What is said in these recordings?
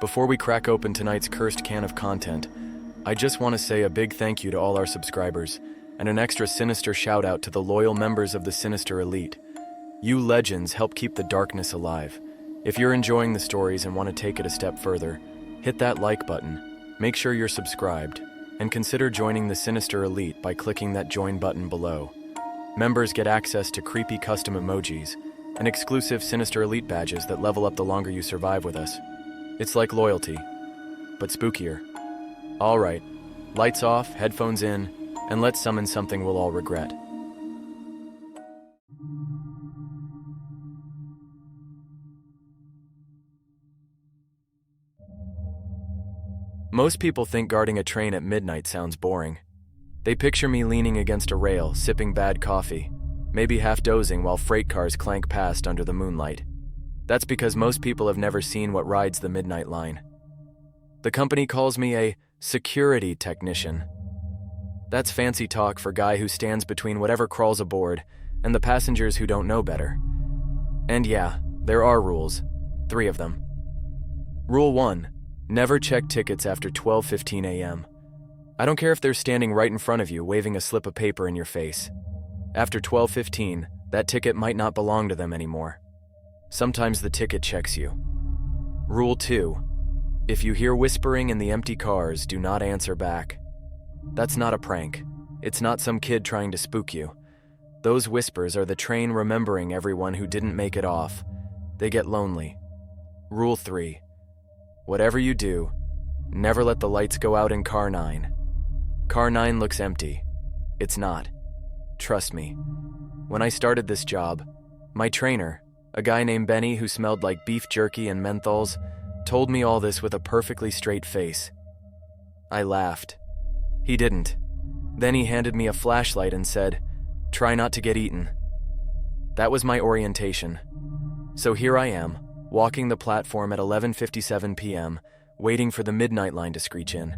Before we crack open tonight's cursed can of content, I just want to say a big thank you to all our subscribers, and an extra Sinister shout out to the loyal members of the Sinister Elite. You legends help keep the darkness alive. If you're enjoying the stories and want to take it a step further, hit that like button, make sure you're subscribed, and consider joining the Sinister Elite by clicking that join button below. Members get access to creepy custom emojis and exclusive Sinister Elite badges that level up the longer you survive with us. It's like loyalty, but spookier. All right, lights off, headphones in, and let's summon something we'll all regret. Most people think guarding a train at midnight sounds boring. They picture me leaning against a rail, sipping bad coffee, maybe half dozing while freight cars clank past under the moonlight. That's because most people have never seen what rides the midnight line. The company calls me a security technician. That's fancy talk for a guy who stands between whatever crawls aboard and the passengers who don't know better. And yeah, there are rules. 3 of them. Rule 1. Never check tickets after 12:15 a.m. I don't care if they're standing right in front of you waving a slip of paper in your face. After 12:15, that ticket might not belong to them anymore. Sometimes the ticket checks you. Rule 2. If you hear whispering in the empty cars, do not answer back. That's not a prank. It's not some kid trying to spook you. Those whispers are the train remembering everyone who didn't make it off. They get lonely. Rule 3. Whatever you do, never let the lights go out in Car 9. Car 9 looks empty. It's not. Trust me. When I started this job, my trainer, a guy named Benny who smelled like beef jerky and menthols, told me all this with a perfectly straight face. I laughed. He didn't. Then he handed me a flashlight and said, "Try not to get eaten." That was my orientation. So here I am, walking the platform at 11:57 p.m., waiting for the midnight line to screech in.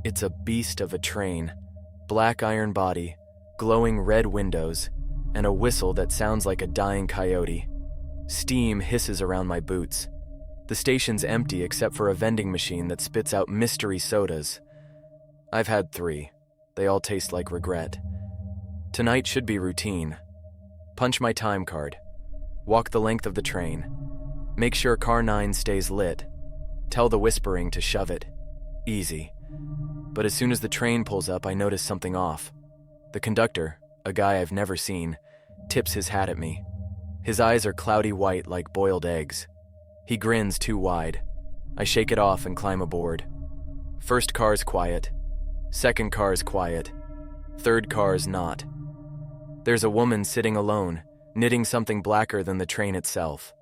It's a beast of a train, black iron body, glowing red windows, and a whistle that sounds like a dying coyote. Steam hisses around my boots. The station's empty except for a vending machine that spits out mystery sodas. I've had 3. They all taste like regret. Tonight should be routine. Punch my time card. Walk the length of the train. Make sure Car 9 stays lit. Tell the whispering to shove it. Easy. But as soon as the train pulls up, I notice something off. The conductor, a guy I've never seen, tips his hat at me. His eyes are cloudy white like boiled eggs. He grins too wide. I shake it off and climb aboard. First car's quiet. Second car's quiet. Third car's not. There's a woman sitting alone, knitting something blacker than the train itself.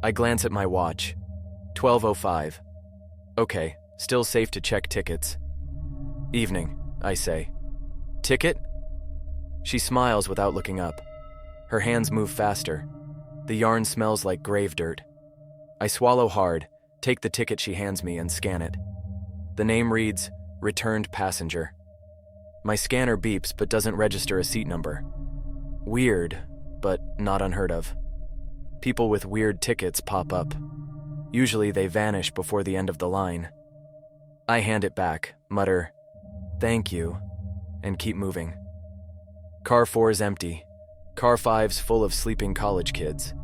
I glance at my watch. 12:05. Okay, still safe to check tickets. Evening, I say. Ticket? She smiles without looking up. Her hands move faster. The yarn smells like grave dirt. I swallow hard, take the ticket she hands me and scan it. The name reads, Returned Passenger. My scanner beeps but doesn't register a seat number. Weird, but not unheard of. People with weird tickets pop up. Usually they vanish before the end of the line. I hand it back, mutter, "Thank you," and keep moving. Car 4 is empty. Car 5's full of sleeping college kids.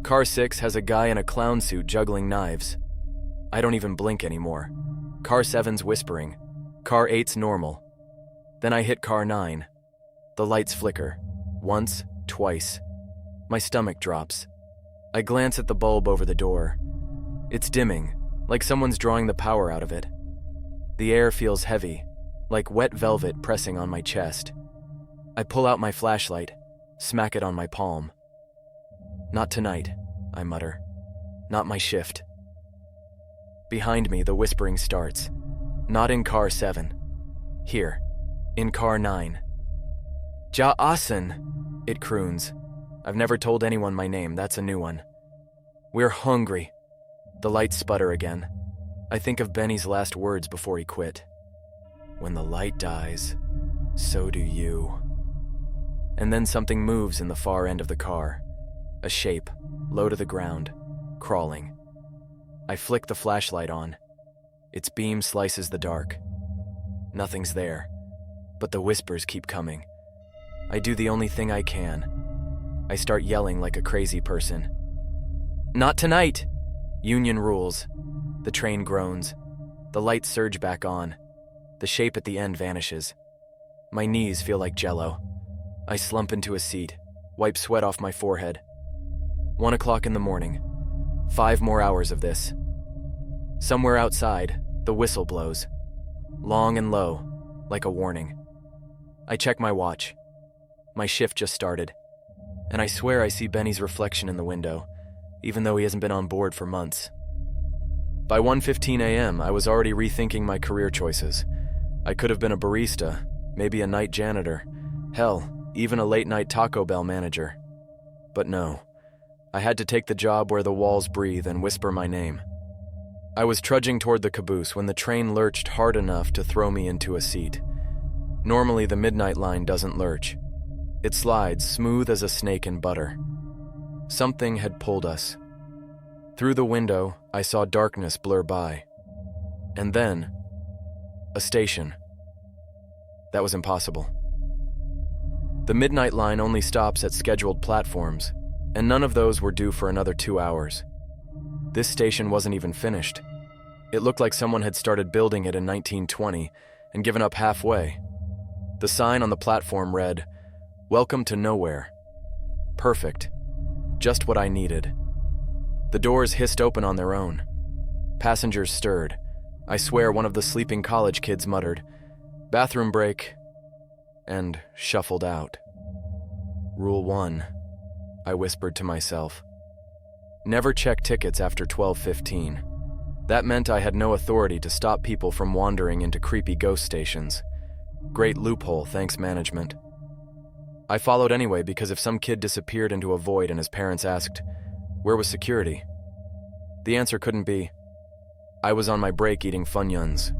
Car 6 has a guy in a clown suit juggling knives. I don't even blink anymore. Car 7's whispering. Car 8's normal. Then I hit Car 9. The lights flicker. Once, twice. My stomach drops. I glance at the bulb over the door. It's dimming, like someone's drawing the power out of it. The air feels heavy, like wet velvet pressing on my chest. I pull out my flashlight, smack it on my palm. Not tonight, I mutter. Not my shift. Behind me, the whispering starts. Not in Car 7. Here, in Car 9. Ja-asen, it croons. I've never told anyone my name, that's a new one. We're hungry. The lights sputter again. I think of Benny's last words before he quit. When the light dies, so do you. And then something moves in the far end of the car. A shape, low to the ground, crawling. I flick the flashlight on. Its beam slices the dark. Nothing's there, but the whispers keep coming. I do the only thing I can. I start yelling like a crazy person. Not tonight! Union rules. The train groans. The lights surge back on. The shape at the end vanishes. My knees feel like jello. I slump into a seat, wipe sweat off my forehead. 1 o'clock in the morning. 5 more hours of this. Somewhere outside, the whistle blows. Long and low, like a warning. I check my watch. My shift just started. And I swear I see Benny's reflection in the window, even though he hasn't been on board for months. By 1:15 a.m., I was already rethinking my career choices. I could have been a barista, maybe a night janitor, hell, even a late-night Taco Bell manager. But no, I had to take the job where the walls breathe and whisper my name. I was trudging toward the caboose when the train lurched hard enough to throw me into a seat. Normally, the midnight line doesn't lurch. It slides smooth as a snake in butter. Something had pulled us. Through the window, I saw darkness blur by. And then, a station. That was impossible. The midnight line only stops at scheduled platforms, and none of those were due for another 2 hours. This station wasn't even finished. It looked like someone had started building it in 1920 and given up halfway. The sign on the platform read, "Welcome to nowhere." Perfect. Just what I needed. The doors hissed open on their own. Passengers stirred. I swear one of the sleeping college kids muttered, "Bathroom break," and shuffled out. Rule 1, I whispered to myself. Never check tickets after 12:15. That meant I had no authority to stop people from wandering into creepy ghost stations. Great loophole, thanks management. I followed anyway because if some kid disappeared into a void and his parents asked, "Where was security?" the answer couldn't be, "I was on my break eating Funyuns."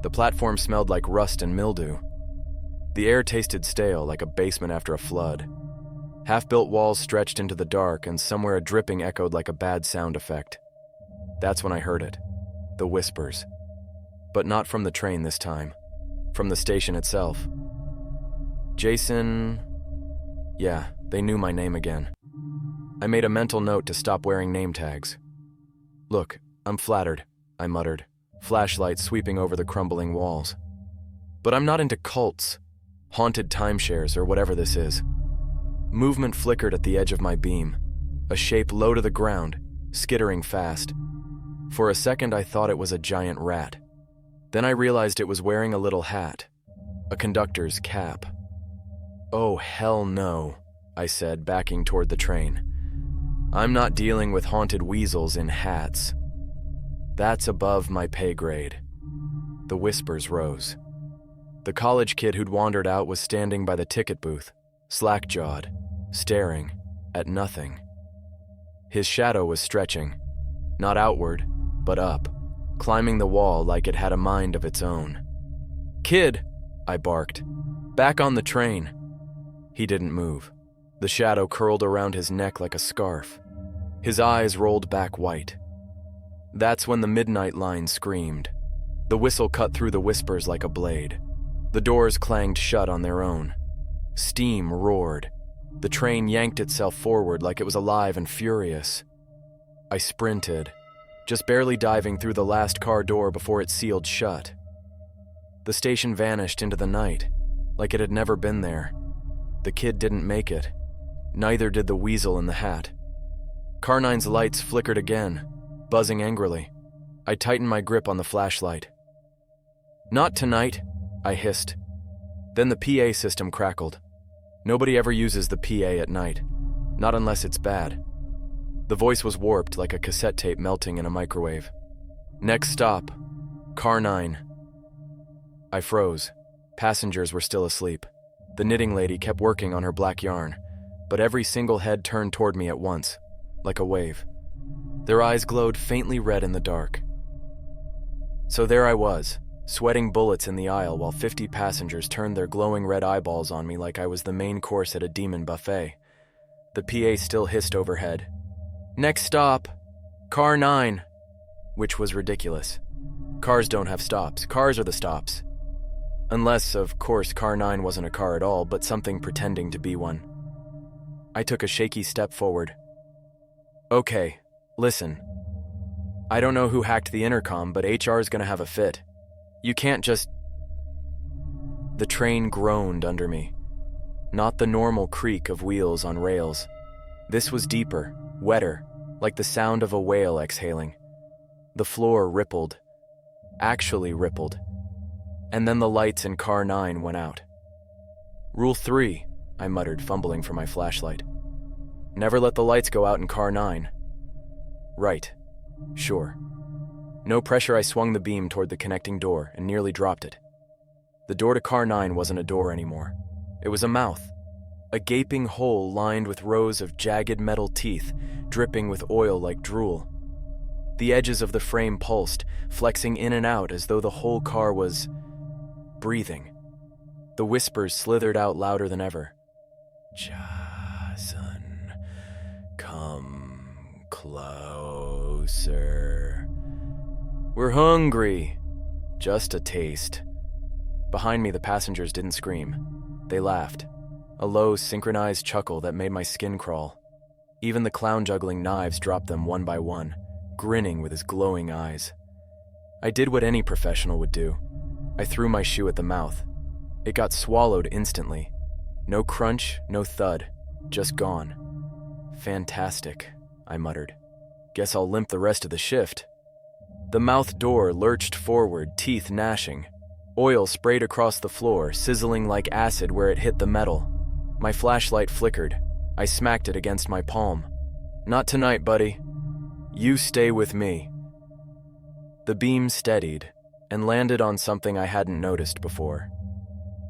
The platform smelled like rust and mildew. The air tasted stale, like a basement after a flood. Half-built walls stretched into the dark, and somewhere a dripping echoed like a bad sound effect. That's when I heard it. The whispers. But not from the train this time. From the station itself. Jason... Yeah, they knew my name again. I made a mental note to stop wearing name tags. "Look, I'm flattered," I muttered, flashlight sweeping over the crumbling walls. "But I'm not into cults, haunted timeshares, or whatever this is." Movement flickered at the edge of my beam, a shape low to the ground, skittering fast. For a second I thought it was a giant rat. Then I realized it was wearing a little hat, a conductor's cap. "Oh, hell no," I said, backing toward the train. "I'm not dealing with haunted weasels in hats. That's above my pay grade." The whispers rose. The college kid who'd wandered out was standing by the ticket booth, slack-jawed, staring at nothing. His shadow was stretching, not outward, but up, climbing the wall like it had a mind of its own. "Kid," I barked, "back on the train." He didn't move. The shadow curled around his neck like a scarf. His eyes rolled back white. That's when the midnight line screamed. The whistle cut through the whispers like a blade. The doors clanged shut on their own. Steam roared. The train yanked itself forward like it was alive and furious. I sprinted, just barely diving through the last car door before it sealed shut. The station vanished into the night, like it had never been there. The kid didn't make it. Neither did the weasel in the hat. Car 9's lights flickered again, buzzing angrily. I tightened my grip on the flashlight. "Not tonight," I hissed. Then the PA system crackled. Nobody ever uses the PA at night, not unless it's bad. The voice was warped like a cassette tape melting in a microwave. "Next stop, Car 9. I froze. Passengers were still asleep. The knitting lady kept working on her black yarn, but every single head turned toward me at once, like a wave. Their eyes glowed faintly red in the dark. So there I was, sweating bullets in the aisle while 50 passengers turned their glowing red eyeballs on me like I was the main course at a demon buffet. The PA still hissed overhead. "Next stop, Car 9. which was ridiculous. Cars don't have stops. Cars are the stops. Unless, of course, Car 9 wasn't a car at all, but something pretending to be one. I took a shaky step forward. Okay, listen. I don't know who hacked the intercom, but HR's gonna have a fit. You can't just... The train groaned under me. Not the normal creak of wheels on rails. This was deeper, wetter, like the sound of a whale exhaling. The floor rippled. Actually rippled. And then the lights in Car 9 went out. Rule 3, I muttered, fumbling for my flashlight. Never let the lights go out in Car 9. Right. Sure. No pressure, I swung the beam toward the connecting door and nearly dropped it. The door to Car 9 wasn't a door anymore. It was a mouth. A gaping hole lined with rows of jagged metal teeth, dripping with oil like drool. The edges of the frame pulsed, flexing in and out as though the whole car was... breathing. The whispers slithered out louder than ever. Jason, come closer. We're hungry. Just a taste. Behind me, the passengers didn't scream. They laughed. A low, synchronized chuckle that made my skin crawl. Even the clown juggling knives dropped them one by one, grinning with his glowing eyes. I did what any professional would do. I threw my shoe at the mouth. It got swallowed instantly. No crunch, no thud, just gone. Fantastic, I muttered. Guess I'll limp the rest of the shift. The mouth door lurched forward, teeth gnashing. Oil sprayed across the floor, sizzling like acid where it hit the metal. My flashlight flickered. I smacked it against my palm. Not tonight, buddy. You stay with me. The beam steadied and landed on something I hadn't noticed before.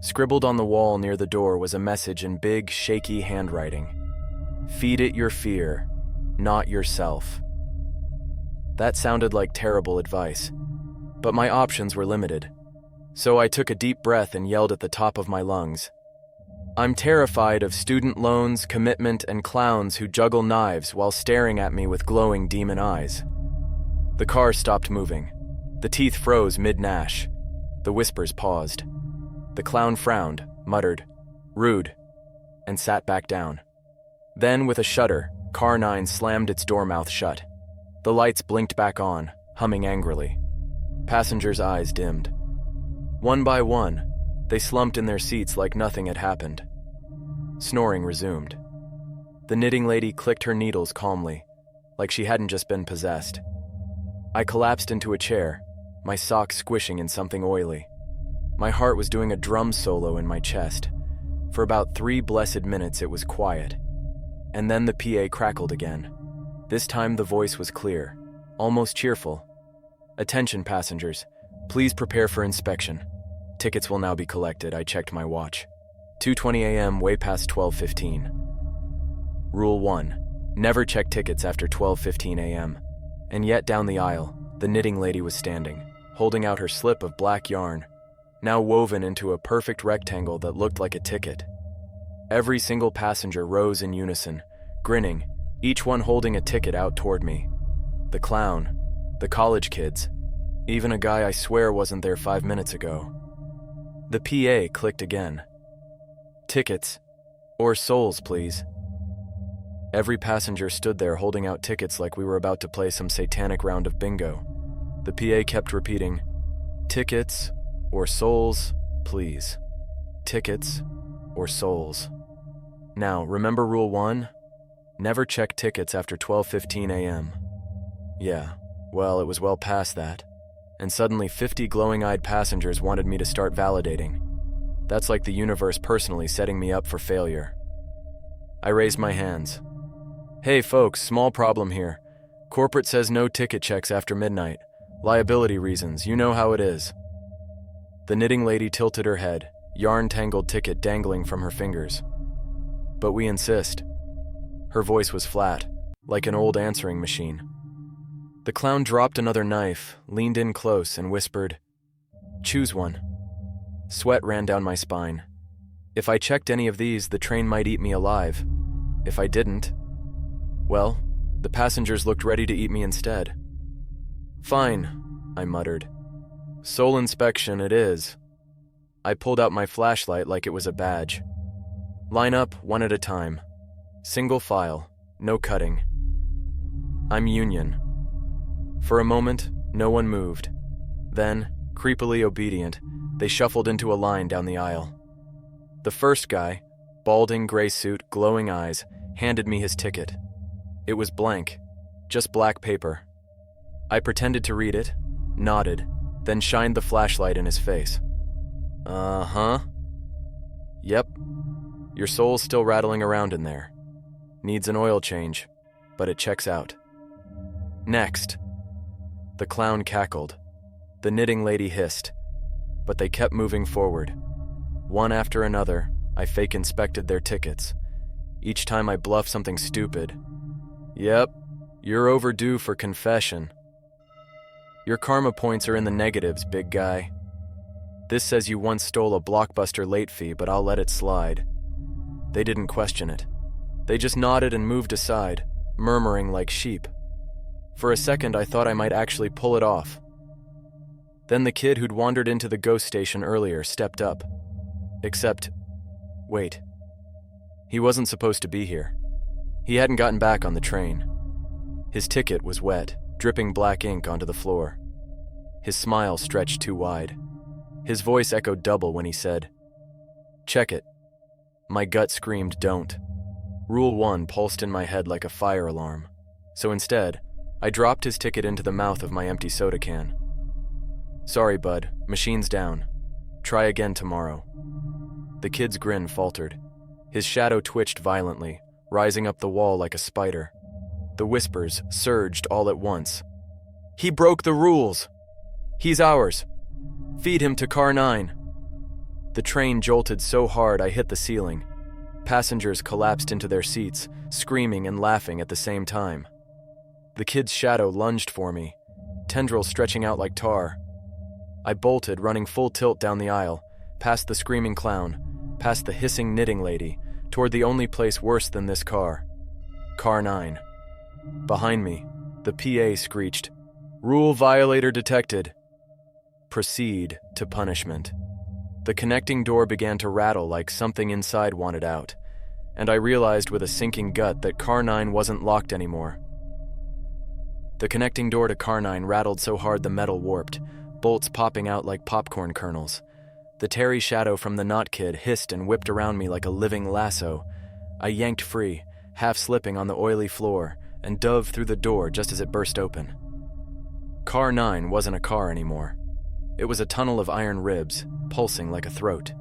Scribbled on the wall near the door was a message in big, shaky handwriting. Feed it your fear, not yourself. That sounded like terrible advice, but my options were limited. So I took a deep breath and yelled at the top of my lungs. I'm terrified of student loans, commitment, and clowns who juggle knives while staring at me with glowing demon eyes. The car stopped moving. The teeth froze mid-gnash. The whispers paused. The clown frowned, muttered, "Rude," and sat back down. Then, with a shudder, Car 9 slammed its door mouth shut. The lights blinked back on, humming angrily. Passengers' eyes dimmed. One by one, they slumped in their seats like nothing had happened. Snoring resumed. The knitting lady clicked her needles calmly, like she hadn't just been possessed. I collapsed into a chair, my socks squishing in something oily. My heart was doing a drum solo in my chest. For about 3 blessed minutes it was quiet. And then the PA crackled again. This time the voice was clear, almost cheerful. Attention passengers, please prepare for inspection. Tickets will now be collected. I checked my watch. 2:20 a.m., way past 12:15. Rule 1. Never check tickets after 12:15 a.m. And yet down the aisle, the knitting lady was standing, holding out her slip of black yarn, now woven into a perfect rectangle that looked like a ticket. Every single passenger rose in unison, grinning, each one holding a ticket out toward me. The clown, the college kids, even a guy I swear wasn't there 5 minutes ago. The PA clicked again. Tickets, or souls, please. Every passenger stood there holding out tickets like we were about to play some satanic round of bingo. The PA kept repeating, tickets, or souls, please. Tickets, or souls. Now, remember rule 1? Never check tickets after 12:15 a.m. Yeah, well, it was well past that. And suddenly 50 glowing-eyed passengers wanted me to start validating. That's like the universe personally setting me up for failure. I raised my hands. Hey folks, small problem here. Corporate says no ticket checks after midnight. Liability reasons, you know how it is. The knitting lady tilted her head, yarn-tangled ticket dangling from her fingers. But we insist. Her voice was flat, like an old answering machine. The clown dropped another knife, leaned in close, and whispered, choose one. Sweat ran down my spine. If I checked any of these, the train might eat me alive. If I didn't, well, the passengers looked ready to eat me instead. Fine, I muttered. Soul inspection it is. I pulled out my flashlight like it was a badge. Line up one at a time. Single file, no cutting. I'm Union. For a moment, no one moved. Then, creepily obedient, they shuffled into a line down the aisle. The first guy, balding gray suit, glowing eyes, handed me his ticket. It was blank, just black paper. I pretended to read it, nodded, then shined the flashlight in his face. Uh-huh. Yep. Your soul's still rattling around in there. Needs an oil change, but it checks out. Next. The clown cackled. The knitting lady hissed. But they kept moving forward. One after another, I fake inspected their tickets. Each time I bluffed something stupid. Yep, you're overdue for confession. Your karma points are in the negatives, big guy. This says you once stole a Blockbuster late fee, but I'll let it slide. They didn't question it. They just nodded and moved aside, murmuring like sheep. For a second, I thought I might actually pull it off. Then the kid who'd wandered into the ghost station earlier stepped up. Except, wait. He wasn't supposed to be here. He hadn't gotten back on the train. His ticket was wet, dripping black ink onto the floor. His smile stretched too wide. His voice echoed double when he said, "Check it." My gut screamed, "Don't." Rule 1 pulsed in my head like a fire alarm. So instead, I dropped his ticket into the mouth of my empty soda can. "Sorry, bud. Machine's down. Try again tomorrow." The kid's grin faltered. His shadow twitched violently, rising up the wall like a spider. The whispers surged all at once. "He broke the rules! He's ours! Feed him to car 9! The train jolted so hard I hit the ceiling. Passengers collapsed into their seats, screaming and laughing at the same time. The kid's shadow lunged for me, tendrils stretching out like tar. I bolted, running full tilt down the aisle, past the screaming clown, past the hissing knitting lady, toward the only place worse than this car. Car 9. Behind me, the PA screeched, "Rule violator detected." Proceed to punishment. The connecting door began to rattle like something inside wanted out, and I realized with a sinking gut that car 9 wasn't locked anymore. The connecting door to car 9 rattled so hard the metal warped, bolts popping out like popcorn kernels. The Terry shadow from the Knot Kid hissed and whipped around me like a living lasso. I yanked free, half slipping on the oily floor, and dove through the door just as it burst open. Car 9 wasn't a car anymore. It was a tunnel of iron ribs, pulsing like a throat.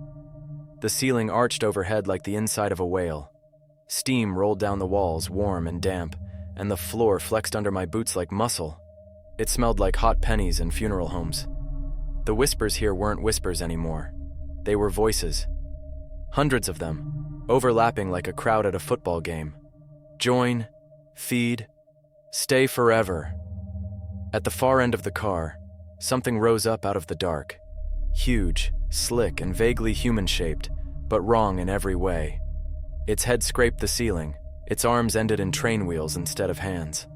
The ceiling arched overhead like the inside of a whale. Steam rolled down the walls, warm and damp, and the floor flexed under my boots like muscle. It smelled like hot pennies in funeral homes. The whispers here weren't whispers anymore. They were voices. Hundreds of them, overlapping like a crowd at a football game. Join, feed, stay forever. At the far end of the car, something rose up out of the dark. Huge, slick, and vaguely human-shaped, but wrong in every way. Its head scraped the ceiling. Its arms ended in train wheels instead of hands.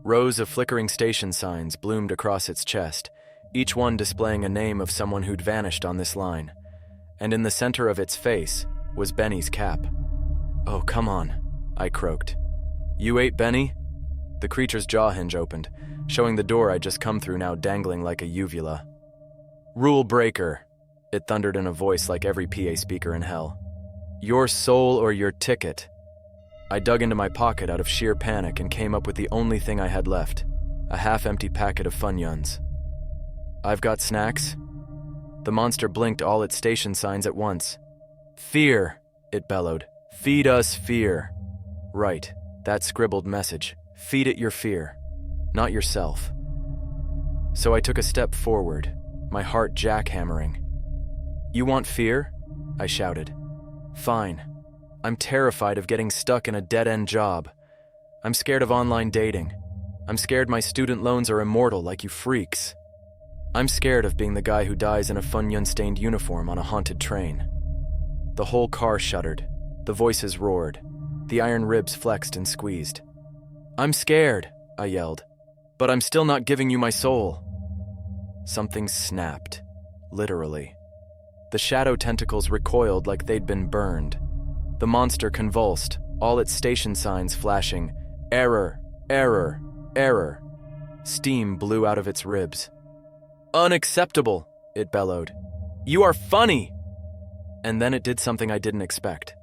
Rows of flickering station signs bloomed across its chest, each one displaying a name of someone who'd vanished on this line. And in the center of its face was Benny's cap. "Oh, come on," I croaked. "You ate Benny?" The creature's jaw hinge opened, showing the door I'd just come through now dangling like a uvula. "Rule breaker," it thundered in a voice like every PA speaker in hell. "Your soul or your ticket." I dug into my pocket out of sheer panic and came up with the only thing I had left, a half-empty packet of Funyuns. "I've got snacks." The monster blinked all its station signs at once. "Fear," it bellowed. "Feed us fear." Right, that scribbled message. Feed it your fear, not yourself. So I took a step forward, my heart jackhammering. "You want fear?" I shouted. "Fine. I'm terrified of getting stuck in a dead-end job. I'm scared of online dating. I'm scared my student loans are immortal like you freaks. I'm scared of being the guy who dies in a Funyun-stained uniform on a haunted train." The whole car shuddered. The voices roared. The iron ribs flexed and squeezed. "I'm scared," I yelled. But I'm still not giving you my soul. Something snapped, literally. The shadow tentacles recoiled like they'd been burned. The monster convulsed, all its station signs flashing. Error, error, error. Steam blew out of its ribs. Unacceptable, it bellowed. You are funny! And then it did something I didn't expect.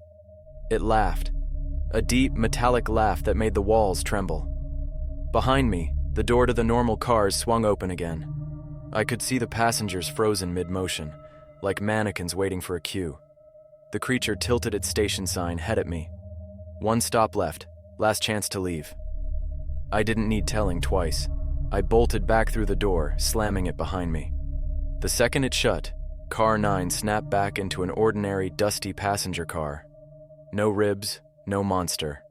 It laughed. A deep, metallic laugh that made the walls tremble. Behind me, the door to the normal cars swung open again. I could see the passengers frozen mid-motion, like mannequins waiting for a cue. The creature tilted its station sign, head at me. One stop left, last chance to leave. I didn't need telling twice. I bolted back through the door, slamming it behind me. The second it shut, Car 9 snapped back into an ordinary, dusty passenger car. No ribs, no monster.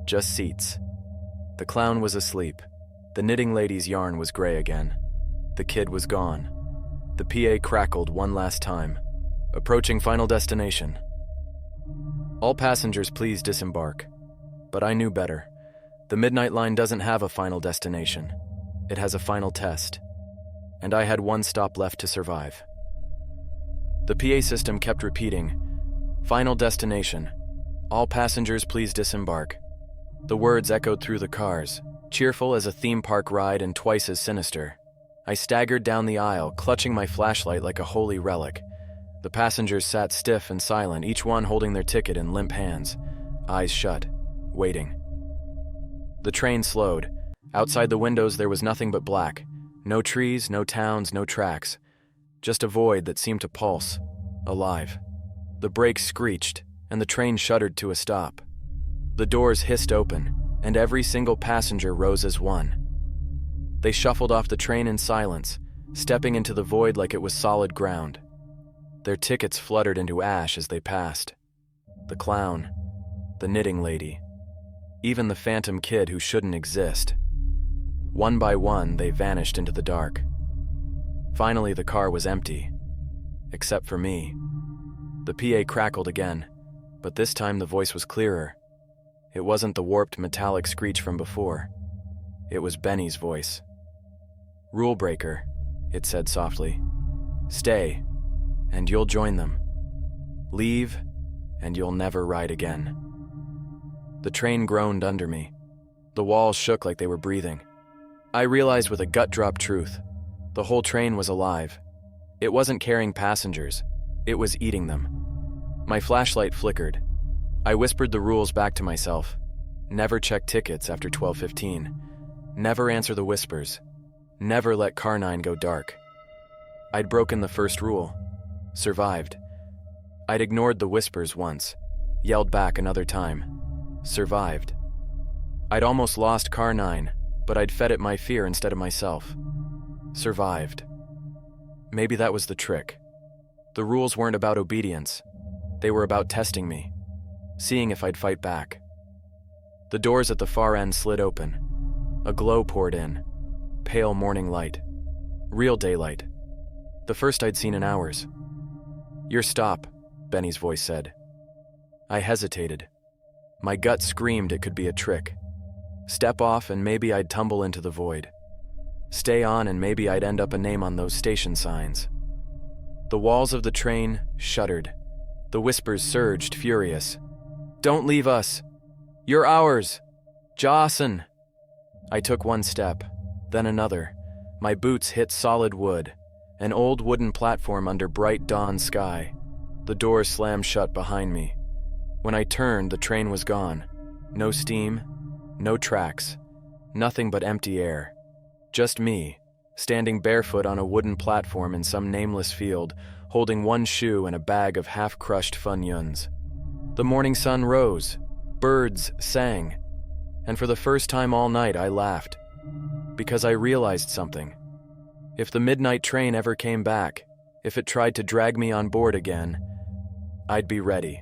Just seats. The clown was asleep. The knitting lady's yarn was gray again. The kid was gone. The PA crackled one last time. Approaching final destination. All passengers please disembark. But I knew better. The Midnight Line doesn't have a final destination. It has a final test. And I had one stop left to survive. The PA system kept repeating, "Final destination. All passengers please disembark." The words echoed through the cars, cheerful as a theme park ride and twice as sinister. I staggered down the aisle, clutching my flashlight like a holy relic. The passengers sat stiff and silent, each one holding their ticket in limp hands, eyes shut, waiting. The train slowed. Outside the windows there was nothing but black. No trees, no towns, no tracks. Just a void that seemed to pulse, alive. The brakes screeched, and the train shuddered to a stop. The doors hissed open, and every single passenger rose as one. They shuffled off the train in silence, stepping into the void like it was solid ground. Their tickets fluttered into ash as they passed. The clown, the knitting lady, even the phantom kid who shouldn't exist. One by one, they vanished into the dark. Finally, the car was empty, except for me. The PA crackled again, but this time the voice was clearer. It wasn't the warped metallic screech from before. It was Benny's voice. "Rule breaker," it said softly. "Stay, and you'll join them. Leave, and you'll never ride again." The train groaned under me. The walls shook like they were breathing. I realized with a gut-drop truth. The whole train was alive. It wasn't carrying passengers. It was eating them. My flashlight flickered. I whispered the rules back to myself. Never check tickets after 12:15. Never answer the whispers. Never let Car 9 go dark. I'd broken the first rule. Survived. I'd ignored the whispers once. Yelled back another time. Survived. I'd almost lost Car 9, but I'd fed it my fear instead of myself. Survived. Maybe that was the trick. The rules weren't about obedience. They were about testing me, seeing if I'd fight back. The doors at the far end slid open. A glow poured in. Pale morning light. Real daylight. The first I'd seen in hours. "Your stop," Benny's voice said. I hesitated. My gut screamed it could be a trick. Step off and maybe I'd tumble into the void. Stay on and maybe I'd end up a name on those station signs. The walls of the train shuddered. The whispers surged, furious. "Don't leave us! You're ours! Jawson!" I took one step, then another. My boots hit solid wood, an old wooden platform under bright dawn sky. The door slammed shut behind me. When I turned, the train was gone. No steam, no tracks, nothing but empty air. Just me, standing barefoot on a wooden platform in some nameless field, holding one shoe and a bag of half-crushed Funyuns. The morning sun rose, birds sang, and for the first time all night I laughed, because I realized something. If the midnight train ever came back, if it tried to drag me on board again, I'd be ready.